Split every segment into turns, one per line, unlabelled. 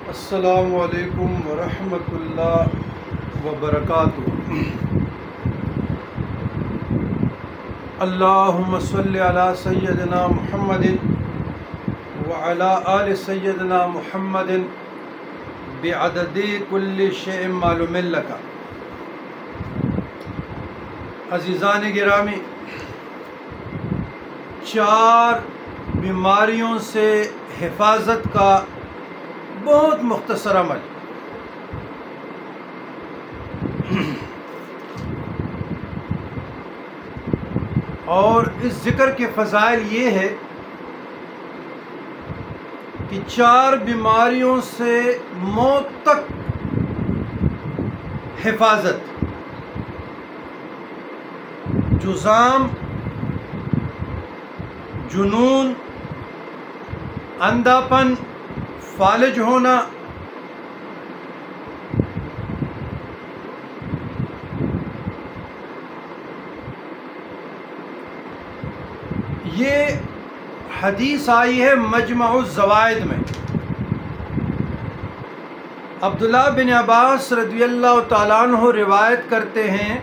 السلام علیکم ورحمۃ اللہ وبرکاتہ۔ اللہم صلی علی سیدنا محمد وعلی آل سیدنا محمد بعدد کل شیء معلوم لک۔ عزیزان گرامی، 4 بیماریوں سے حفاظت کا بہت مختصر عمل۔ اور اس ذکر کے فضائل یہ ہے کہ 4 بیماریوں سے موت تک حفاظت: جذام، جنون، اندھا پن، فالج ہونا، یہ حدیث آئی ہے مجمع الزوائد میں۔ عبداللہ بن عباس رضی اللہ تعالیٰ عنہ روایت کرتے ہیں،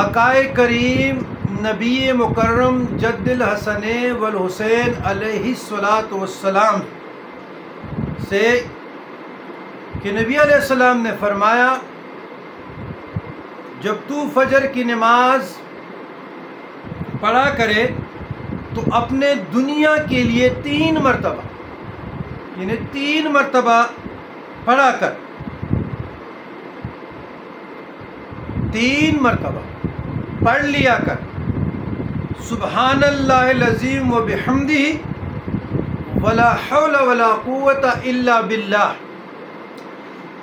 آقائے کریم نبی مکرم جد الحسن والحسین علیہ الصلاۃ والسلام سے کہ نبی علیہ السلام نے فرمایا، جب تو فجر کی نماز پڑھا کرے تو اپنے دنیا کے لیے 3 مرتبہ، یعنی 3 مرتبہ پڑھا کر، 3 مرتبہ پڑھ لیا کر، سبحان اللہ العظیم و بحمدہ ولا حول ولا قوت الا باللہ۔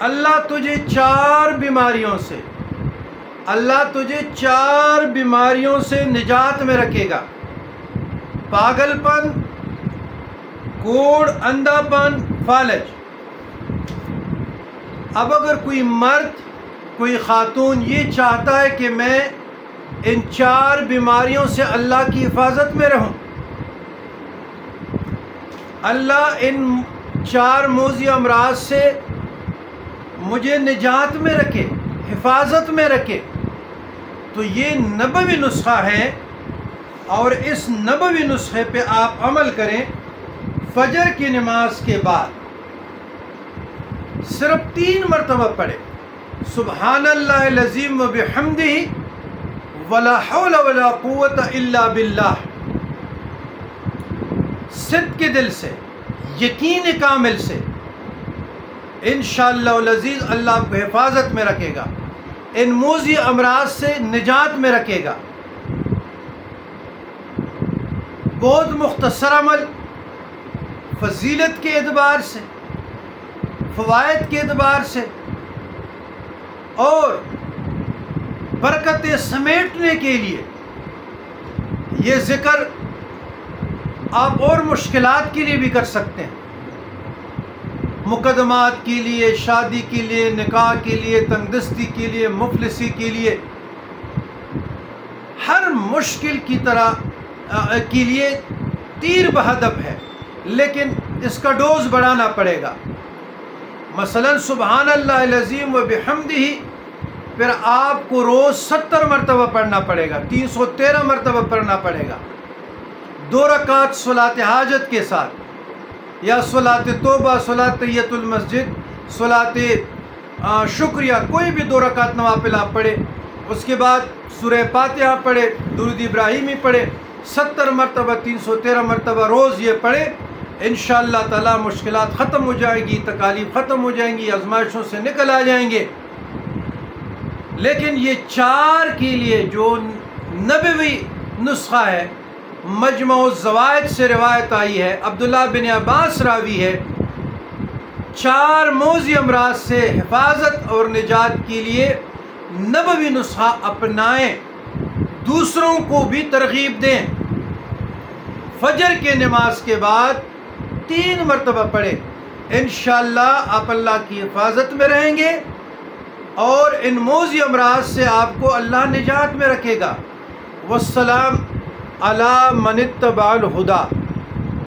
اللہ تجھے 4 بیماریوں سے، اللہ تجھے 4 بیماریوں سے نجات میں رکھے گا: پاگل پن، کوڑ، اندھا پن، فالج۔ اب اگر کوئی مرد، کوئی خاتون یہ چاہتا ہے کہ میں ان 4 بیماریوں سے اللہ کی حفاظت میں رہوں، اللہ ان 4 موذی امراض سے مجھے نجات میں رکھے، حفاظت میں رکھے، تو یہ نبوی نسخہ ہے، اور اس نبوی نسخے پہ آپ عمل کریں۔ فجر کی نماز کے بعد صرف 3 مرتبہ پڑھیں، سبحان اللہ العظیم و بحمدہ ولا حول ولا قوت الا باللہ، صدق کے دل سے، یقین کامل سے۔ انشاءاللہ العزیز اللہ آپ کو حفاظت میں رکھے گا، ان موذی امراض سے نجات میں رکھے گا۔ بہت مختصر عمل، فضیلت کے اعتبار سے، فوائد کے اعتبار سے، اور برکتیں سمیٹنے کے لیے یہ ذکر آپ اور مشکلات کے لیے بھی کر سکتے ہیں، مقدمات کے لیے، شادی کے لیے، نکاح کے لیے، تنگدستی کے لیے، مفلسی کے لیے، ہر مشکل کی طرح کے لیے تیر بہدف ہے، لیکن اس کا ڈوز بڑھانا پڑے گا۔ مثلا سبحان اللہ العظیم و بحمدہ پھر آپ کو روز 70 مرتبہ پڑھنا پڑے گا، 313 مرتبہ پڑھنا پڑے گا، 2 رکعت صلاۃ حاجت کے ساتھ، یا صلاۃ توبہ، صلاۃ تحیۃ المسجد، صلاۃ شکریہ، کوئی بھی 2 رکعت نوافل آپ پڑھے، اس کے بعد سورہ فاتحہ پڑھے، درود ابراہیمی پڑھے، 70 مرتبہ، 313 مرتبہ روز یہ پڑھے، انشاءاللہ تعالی مشکلات ختم ہو جائیں گی، تکالیف ختم ہو جائیں گی، آزمائشوں سے نکل آ جائیں گے۔ لیکن یہ 4 کے لیے جو نبوی نسخہ ہے، مجمع الزوائد سے روایت آئی ہے، عبداللہ بن عباس راوی ہے، 4 موذی امراض سے حفاظت اور نجات کے لیے نبوی نسخہ اپنائیں، دوسروں کو بھی ترغیب دیں۔ فجر کے نماز کے بعد 3 مرتبہ پڑھیں، انشاءاللہ آپ اللہ کی حفاظت میں رہیں گے، اور ان موذی امراض سے آپ کو اللہ نجات میں رکھے گا۔ والسلام علی من اتبع الہدی۔